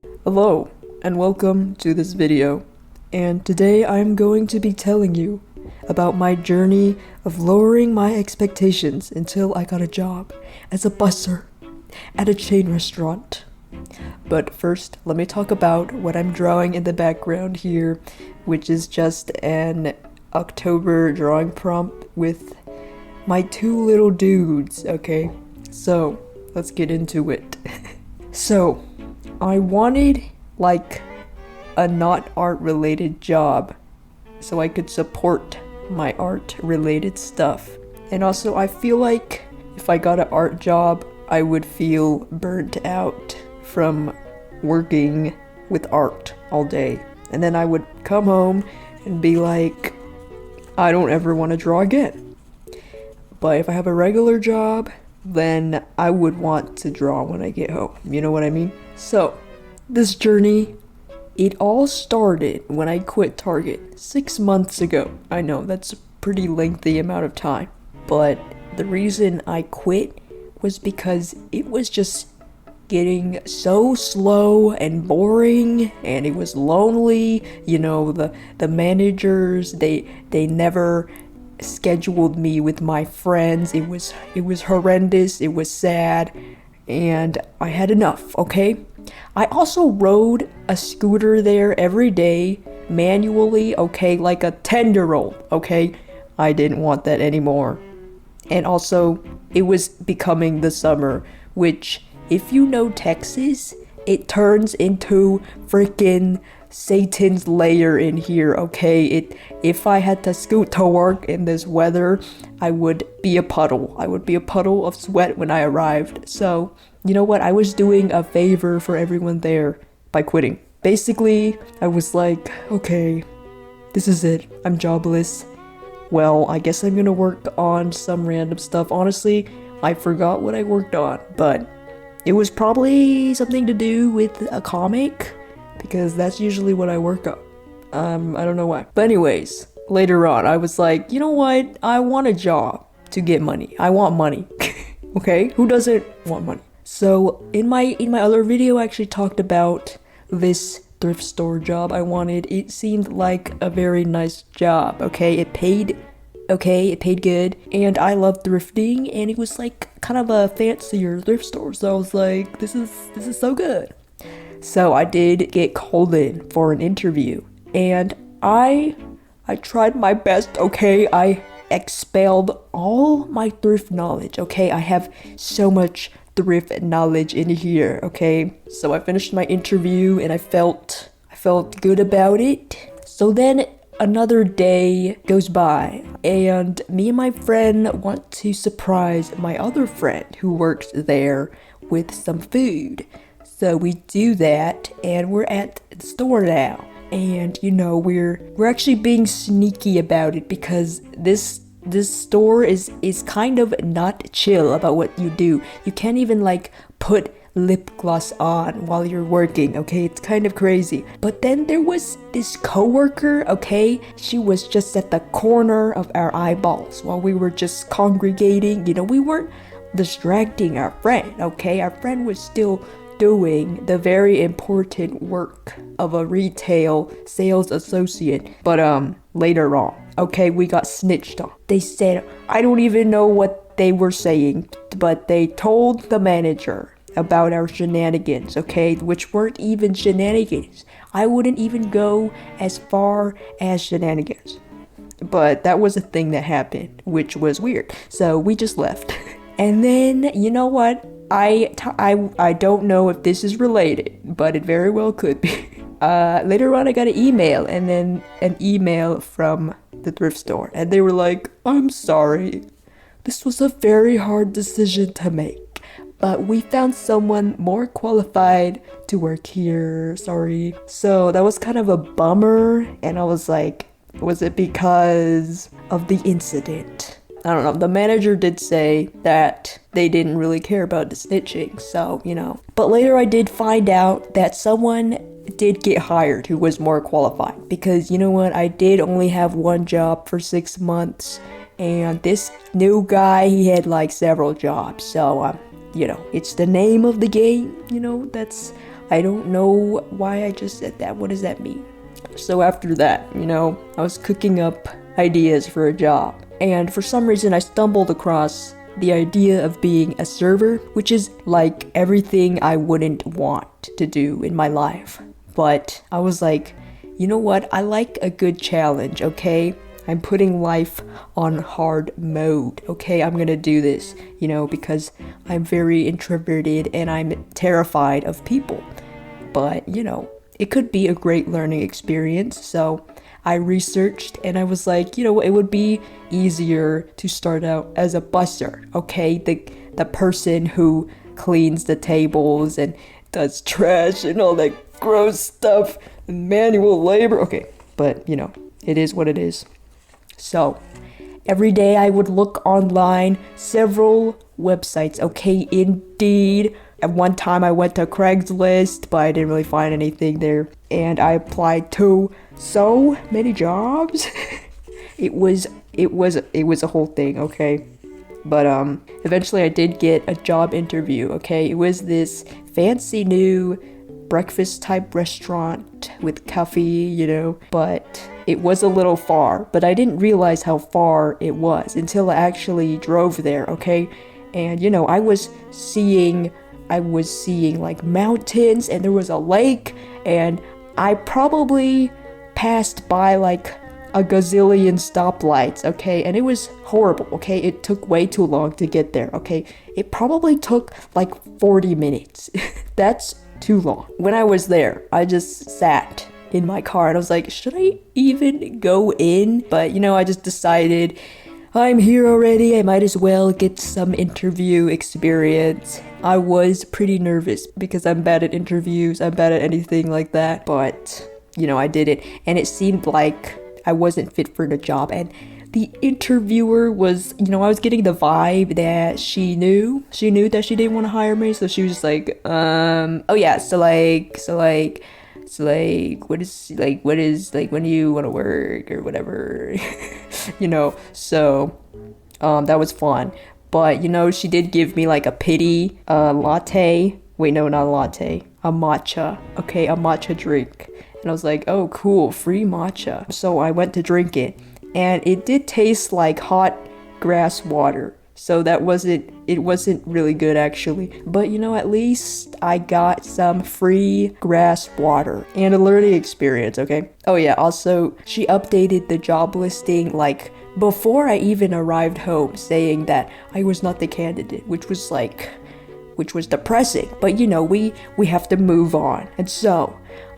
Hello, and welcome to this video. And today I'm going to be telling you about my journey of lowering my expectations until I got a job as a busser at a chain restaurant. But first, let me talk about what I'm drawing in the background here, which is just an October drawing prompt with my two little dudes, okay? So, let's get into it. So, I wanted like a not art related job so I could support my art related stuff. And also I feel like if I got an art job, I would feel burnt out from working with art all day. And then I would come home and be like, I don't ever want to draw again. But if I have a regular job, then I would want to draw when I get home. You know what I mean? So, this journey, it all started when I quit Target 6 months ago. I know, that's a pretty lengthy amount of time. But the reason I quit was because it was just getting so slow and boring, and it was lonely. You know, the managers, they never scheduled me with my friends. It was horrendous, it was sad, and I had enough, okay? I also rode a scooter there every day, manually, okay, like a 10-year-old, okay? I didn't want that anymore. And also, it was becoming the summer, which, if you know Texas, it turns into freaking Satan's lair in here, okay? If I had to scoot to work in this weather, I would be a puddle. I would be a puddle of sweat when I arrived. So, you know what? I was doing a favor for everyone there by quitting. Basically, I was like, okay, this is it. I'm jobless. Well, I guess I'm gonna work on some random stuff. Honestly, I forgot what I worked on, but it was probably something to do with a comic, because that's usually what I work on. I don't know why. But anyways, later on, I was like, you know what? I want a job to get money. I want money. Okay? Who doesn't want money? So in my other video, I actually talked about this thrift store job I wanted. It seemed like a very nice job. Okay? It paid good, and I love thrifting, and it was like kind of a fancier thrift store. So I was like, this is so good. So I did get called in for an interview, and I tried my best, okay? I expelled all my thrift knowledge, okay? I have so much thrift knowledge in here, okay? So I finished my interview, and I felt good about it. So then another day goes by, and me and my friend want to surprise my other friend who works there with some food. So we do that, and we're at the store now. And you know, we're actually being sneaky about it, because this store is kind of not chill about what you do. You can't even like put lip gloss on while you're working, okay? It's kind of crazy. But then there was this coworker, okay? She was just at the corner of our eyeballs while we were just congregating. You know, we weren't distracting our friend, okay? Our friend was still doing the very important work of a retail sales associate. But later on, okay, we got snitched on. They said, I don't even know what they were saying, but they told the manager about our shenanigans, okay, which weren't even shenanigans. I wouldn't even go as far as shenanigans, but that was a thing that happened, which was weird. So we just left. And then, you know what? I don't know if this is related, but it very well could be. Later on, I got an email, and then an email from the thrift store, and they were like, I'm sorry. This was a very hard decision to make, but we found someone more qualified to work here. Sorry. So that was kind of a bummer, and I was like, was it because of the incident? I don't know. The manager did say that they didn't really care about the snitching, so, you know. But later I did find out that someone did get hired who was more qualified, because, you know what, I did only have one job for 6 months, and this new guy, he had like several jobs. So you know, it's the name of the game, you know, that's I don't know why I just said that. What does that mean? So after that, I was cooking up ideas for a job. And for some reason, I stumbled across the idea of being a server, which is like everything I wouldn't want to do in my life. But I was like, you know what? I like a good challenge, okay? I'm putting life on hard mode, okay? I'm gonna do this, because I'm very introverted and I'm terrified of people. But, it could be a great learning experience. So I researched and I was like, it would be easier to start out as a busser, okay? The person who cleans the tables and does trash and all that gross stuff and manual labor. Okay, but it is what it is. So every day I would look online, several websites, okay? Indeed. At one time I went to Craigslist, but I didn't really find anything there. And I applied to so many jobs. It was a whole thing, okay? But eventually I did get a job interview, okay? It was this fancy new breakfast type restaurant with coffee, but it was a little far. But I didn't realize how far it was until I actually drove there, okay? And I was seeing like mountains, and there was a lake, and I probably passed by like a gazillion stoplights, okay? And it was horrible, okay? It took way too long to get there, okay? It probably took like 40 minutes. That's too long. When I was there, I just sat in my car and I was like, should I even go in? But I just decided, I'm here already, I might as well get some interview experience. I was pretty nervous because I'm bad at interviews, I'm bad at anything like that, but I did it, and it seemed like I wasn't fit for the job. And the interviewer was, I was getting the vibe that she knew that she didn't want to hire me, so she was just like, oh yeah, so what is when do you want to work or whatever, so that was fun. But she did give me like a pity latte. Wait, no, not a latte, a matcha, okay, a matcha drink. And I was like, oh cool, free matcha. So I went to drink it, and it did taste like hot grass water. So it wasn't really good actually. But at least I got some free grass water and a learning experience, okay? Oh yeah, also she updated the job listing like before I even arrived home, saying that I was not the candidate, which was depressing. But we have to move on. And so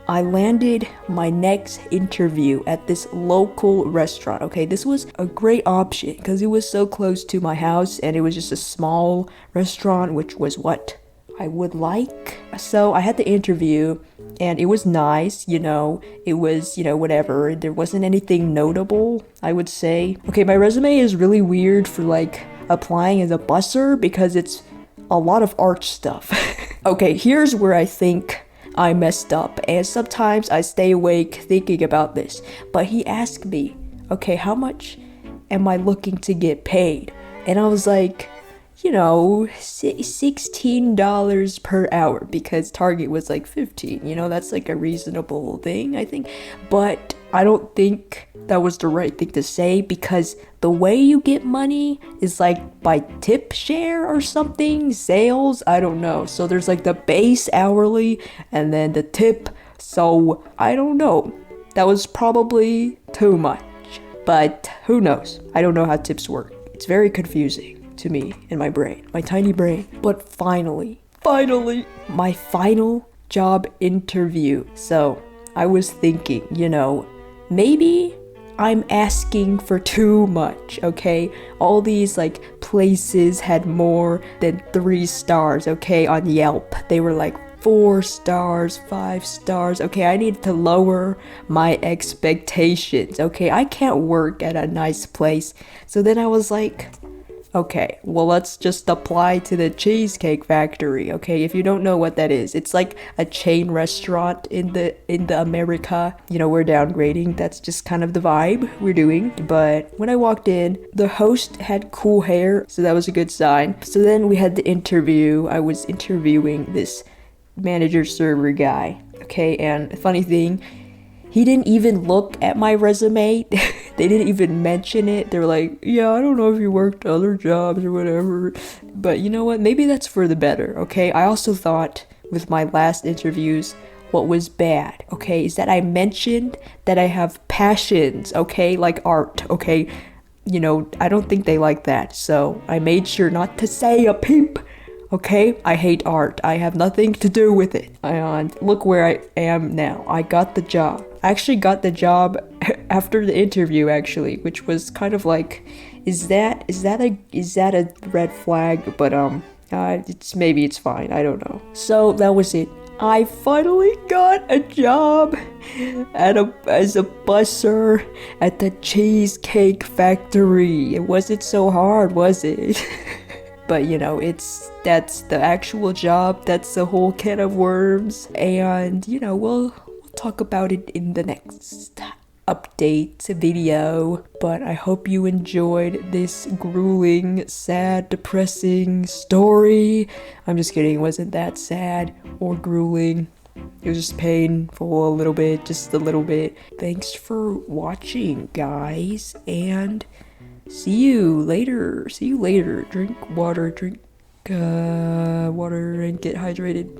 I landed my next interview at this local restaurant, okay? This was a great option because it was so close to my house, and it was just a small restaurant, which was what I would like. So I had the interview, and it was nice, it was, whatever. There wasn't anything notable, I would say. Okay, my resume is really weird for like applying as a busser because it's a lot of art stuff. Okay, here's where I think I messed up, and sometimes I stay awake thinking about this. But he asked me, okay, how much am I looking to get paid? And I was like, $16 per hour, because Target was like 15, that's like a reasonable thing, I think. But I don't think that was the right thing to say, because the way you get money is like by tip share or something, sales, I don't know. So there's like the base hourly and then the tip. So I don't know. That was probably too much, but who knows? I don't know how tips work. It's very confusing to me in my brain, my tiny brain. But finally, my final job interview. So I was thinking, maybe I'm asking for too much, okay? All these like places had more than 3 stars, okay, on Yelp. They were like 4 stars, 5 stars. Okay, I need to lower my expectations, okay? I can't work at a nice place. So then I was like, okay, well, let's just apply to the Cheesecake Factory, okay? If you don't know what that is, it's like a chain restaurant in the America. We're downgrading. That's just kind of the vibe we're doing. But when I walked in, the host had cool hair, so that was a good sign. So then we had the interview. I was interviewing this manager server guy. Okay, and funny thing, he didn't even look at my resume. They didn't even mention it. They were like, yeah, I don't know if you worked other jobs or whatever. But you know what? Maybe that's for the better, okay? I also thought with my last interviews, what was bad, okay, is that I mentioned that I have passions, okay, like art, okay? You know, I don't think they like that. So I made sure not to say a peep. Okay, I hate art. I have nothing to do with it. And look where I am now. I got the job. I actually got the job after the interview, actually, which was kind of like, is that a red flag? But maybe it's fine. I don't know. So that was it. I finally got a job as a busser at the Cheesecake Factory. It wasn't so hard, was it? But you know, that's the actual job, that's the whole can of worms, and you know, we'll talk about it in the next update video. But I hope you enjoyed this grueling, sad, depressing story. I'm just kidding, it wasn't that sad or grueling. It was just painful a little bit, just a little bit. Thanks for watching, guys, and see you later. Drink water, and get hydrated.